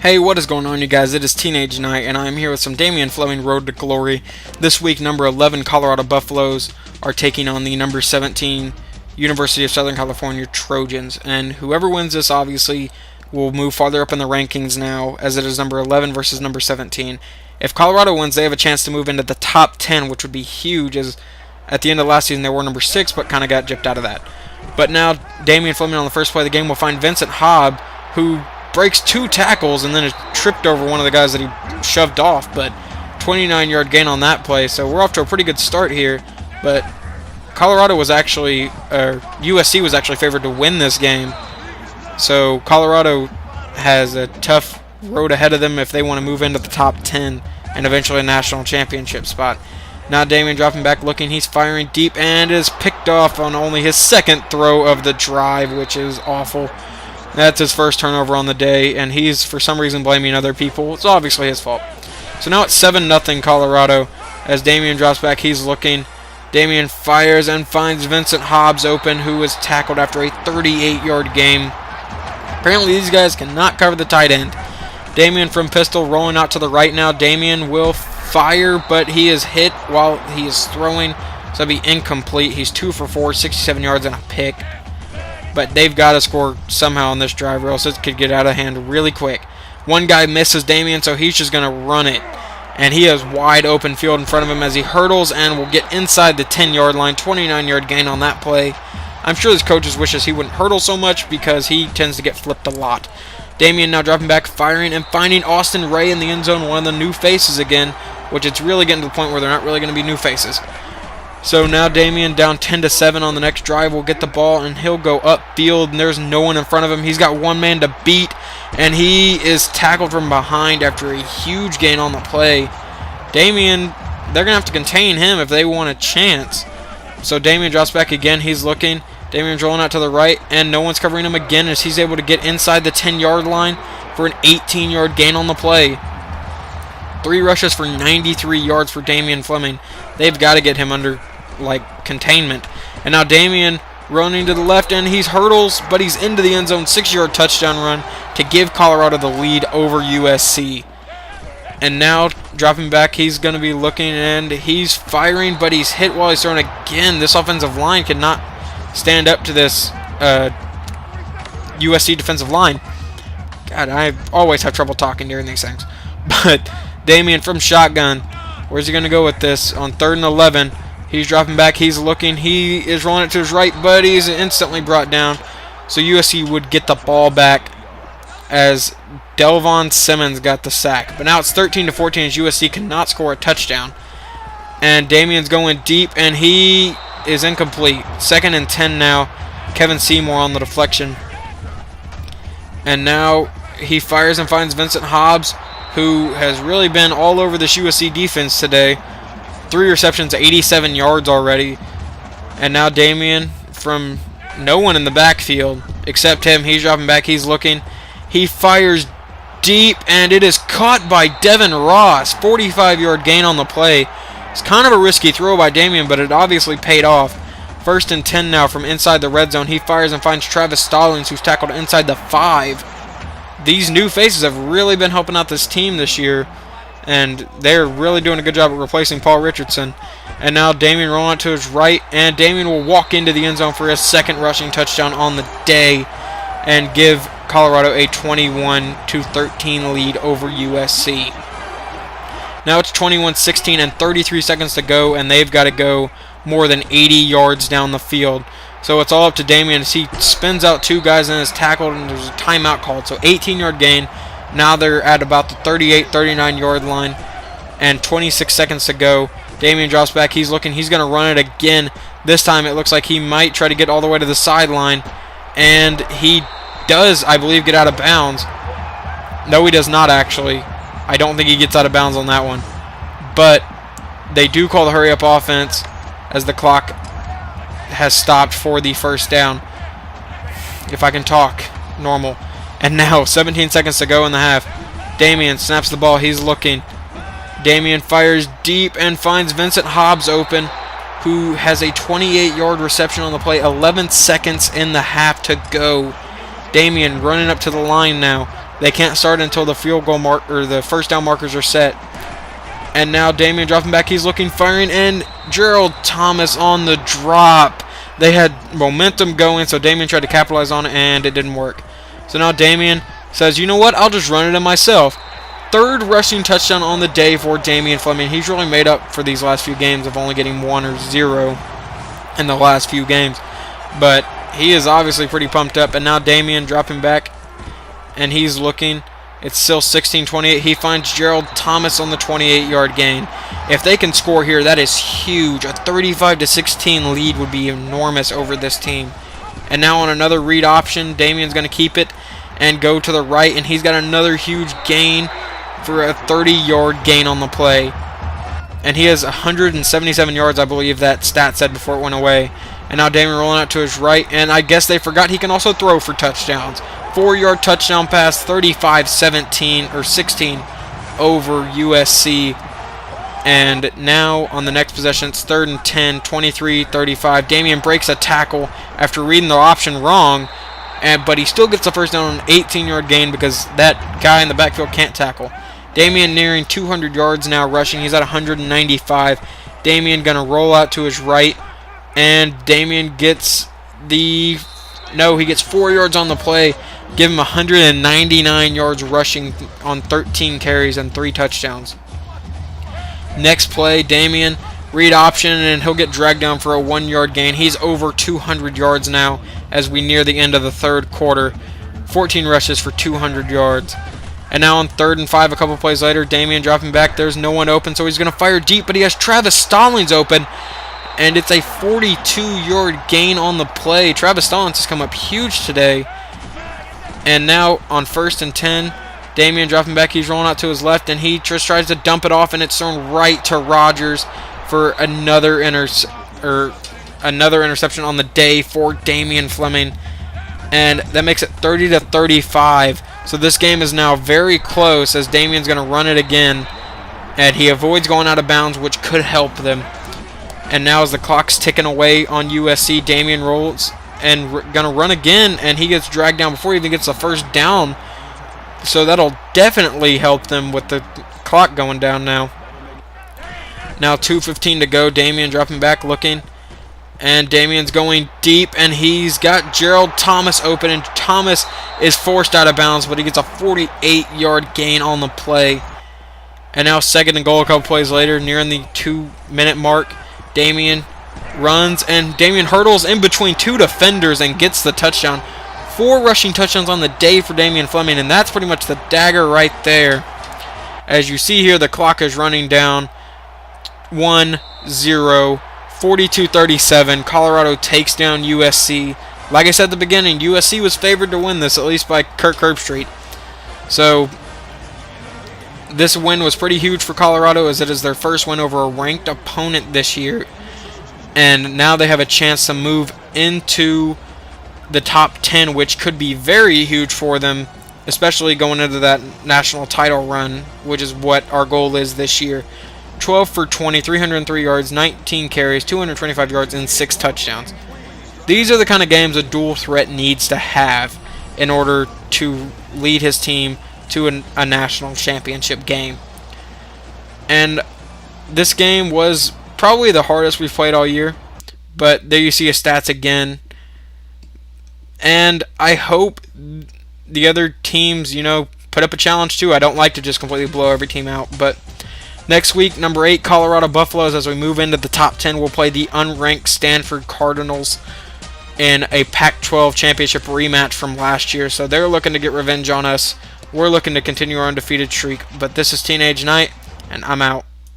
Hey, what is going on, you guys? It is Teenage Night, and I'm here with some Damian Flemming Road to Glory. This week, number 11 Colorado Buffaloes are taking on the number 17 University of Southern California Trojans, and whoever wins this, obviously, will move farther up in the rankings now, as it is number 11 versus number 17. If Colorado wins, they have a chance to move into the top 10, which would be huge, as at the end of last season they were number 6, but kind of got gypped out of that. But now, Damian Flemming on the first play of the game will find Vincent Hobb, who breaks 2 tackles and then is tripped over one of the guys that he shoved off, but 29-yard gain on that play, so we're off to a pretty good start here. But Colorado was actually, USC was actually favored to win this game, so Colorado has a tough road ahead of them if they want to move into the top 10 and eventually a national championship spot. Now Damian dropping back looking, he's firing deep and is picked off on only his second throw of the drive, which is awful. That's his first turnover on the day, and he's for some reason blaming other people. It's obviously his fault. So now it's 7-0 Colorado. As Damian drops back, he's looking. Damian fires and finds Vincent Hobbs open, who was tackled after a 38-yard gain. Apparently these guys cannot cover the tight end. Damian from pistol rolling out to the right now. Damian will fire, but he is hit while he is throwing, so that'll be incomplete. He's 2 for 4, 67 yards and a pick. But they've got to score somehow on this drive, or else it could get out of hand really quick. One guy misses Damian, so he's just going to run it. And he has wide open field in front of him as he hurdles and will get inside the 10-yard line. 29-yard gain on that play. I'm sure his coaches wishes he wouldn't hurdle so much because he tends to get flipped a lot. Damian now dropping back, firing, and finding Austin Ray in the end zone, one of the new faces again, which it's really getting to the point where they're not really going to be new faces. So now Damian down 10-7 on the next drive will get the ball, and he'll go upfield, and there's no one in front of him. He's got one man to beat, and he is tackled from behind after a huge gain on the play. Damian, they're going to have to contain him if they want a chance. So Damian drops back again. He's looking. Damian's rolling out to the right, and no one's covering him again as he's able to get inside the 10-yard line for an 18-yard gain on the play. 3 rushes for 93 yards for Damian Flemming. They've got to get him under, containment. And now Damian running to the left, and he hurdles, but he's into the end zone. 6-yard touchdown run to give Colorado the lead over USC. And now, dropping back, he's going to be looking, and he's firing, but he's hit while he's throwing again. This offensive line cannot stand up to this USC defensive line. God, I always have trouble talking during these things. But Damian from shotgun. Where's he going to go with this? On 3rd and 11. He's dropping back. He's looking. He is rolling it to his right, but he's instantly brought down. So USC would get the ball back as Delvon Simmons got the sack. But now it's 13-14 as USC cannot score a touchdown. And Damian's going deep, and he is incomplete. 2nd and 10 now. Kevin Seymour on the deflection. And now he fires and finds Vincent Hobbs, who has really been all over this USC defense today. 3 receptions, 87 yards already. And now Damian from no one in the backfield except him. He's dropping back. He's looking. He fires deep, and it is caught by Devin Ross. 45-yard gain on the play. It's kind of a risky throw by Damian, but it obviously paid off. 1st and 10 now from inside the red zone. He fires and finds Travis Stallings, who's tackled inside the 5. These new faces have really been helping out this team this year, and they're really doing a good job of replacing Paul Richardson. And now Damian rolling out to his right, and Damian will walk into the end zone for his 2nd rushing touchdown on the day and give Colorado a 21-13 lead over USC. Now it's 21-16 and 33 seconds to go, and they've got to go more than 80 yards down the field. So it's all up to Damian as he spins out 2 guys and is tackled, and there's a timeout called. So 18-yard gain. Now they're at about the 39-yard line, and 26 seconds to go. Damian drops back. He's looking. He's going to run it again. This time it looks like he might try to get all the way to the sideline, and he does, I believe, get out of bounds. No, he does not, actually. I don't think he gets out of bounds on that one. But they do call the hurry-up offense as the clock has stopped for the first down. If I can talk normal. And now 17 seconds to go in the half. Damian snaps the ball. He's looking. Damian fires deep and finds Vincent Hobbs open, who has a 28-yard reception on the play. 11 seconds in the half to go. Damian running up to the line now. They can't start until the field goal mark or the first down markers are set. And now Damian dropping back. He's looking, firing, and Gerald Thomas on the drop. They had momentum going, so Damian tried to capitalize on it, and it didn't work. So now Damian says, you know what? I'll just run it in myself. Third rushing touchdown on the day for Damian Flemming. He's really made up for these last few games of only getting 1 or 0 in the last few games. But he is obviously pretty pumped up. And now Damian dropping back, and he's looking. It's still 16-28. He finds Gerald Thomas on the 28-yard gain. If they can score here, that is huge. A 35-16 lead would be enormous over this team. And now on another read option, Damian's going to keep it and go to the right, and he's got another huge gain for a 30-yard gain on the play. And he has 177 yards, I believe that stat said before it went away. And now Damian rolling out to his right, and I guess they forgot he can also throw for touchdowns. 4-yard touchdown pass, 35-17 or 16 over USC. And now on the next possession, it's 3rd and 10, 23-35. Damian breaks a tackle after reading the option wrong, but he still gets the first down on an 18-yard gain because that guy in the backfield can't tackle. Damian nearing 200 yards now rushing. He's at 195. Damian going to roll out to his right, and Damian gets he gets 4 yards on the play. Give him 199 yards rushing on 13 carries and 3 touchdowns. Next play, Damian, read option, and he'll get dragged down for a 1-yard gain. He's over 200 yards now as we near the end of the third quarter. 14 rushes for 200 yards. And now on 3rd and 5, a couple plays later, Damian dropping back. There's no one open, so he's going to fire deep, but he has Travis Stallings open, and it's a 42-yard gain on the play. Travis Stallings has come up huge today. And now on 1st and 10, Damian dropping back. He's rolling out to his left, and he just tries to dump it off, and it's thrown right to Rodgers for another interception on the day for Damian Flemming. And that makes it 30-35. So this game is now very close as Damian's going to run it again. And he avoids going out of bounds, which could help them. And now as the clock's ticking away on USC, Damian rolls and going to run again, and he gets dragged down before he even gets the first down. So that'll definitely help them with the clock going down now. Now 2:15 to go. Damian dropping back, looking. And Damian's going deep, and he's got Gerald Thomas open, and Thomas is forced out of bounds, but he gets a 48-yard gain on the play. And now 2nd and goal a couple plays later, nearing the 2-minute mark. Damian runs, and Damian hurdles in between 2 defenders and gets the touchdown. 4 rushing touchdowns on the day for Damian Flemming, and that's pretty much the dagger right there. As you see here, the clock is running down. 1-0, 42-37. Colorado takes down USC. Like I said at the beginning, USC was favored to win this, at least by Kirk Herbstreit. So this win was pretty huge for Colorado, as it is their first win over a ranked opponent this year. And now they have a chance to move into the top 10, which could be very huge for them, especially going into that national title run, which is what our goal is this year. 12 for 20, 303 yards, 19 carries, 225 yards, and 6 touchdowns. These are the kind of games a dual threat needs to have in order to lead his team to a national championship game. And this game was probably the hardest we've played all year, but there you see his stats again. And I hope the other teams, put up a challenge too. I don't like to just completely blow every team out, but next week, number 8, Colorado Buffaloes. As we move into the top 10, we'll play the unranked Stanford Cardinals in a Pac-12 championship rematch from last year. So they're looking to get revenge on us. We're looking to continue our undefeated streak. But this is Teenage Night, and I'm out.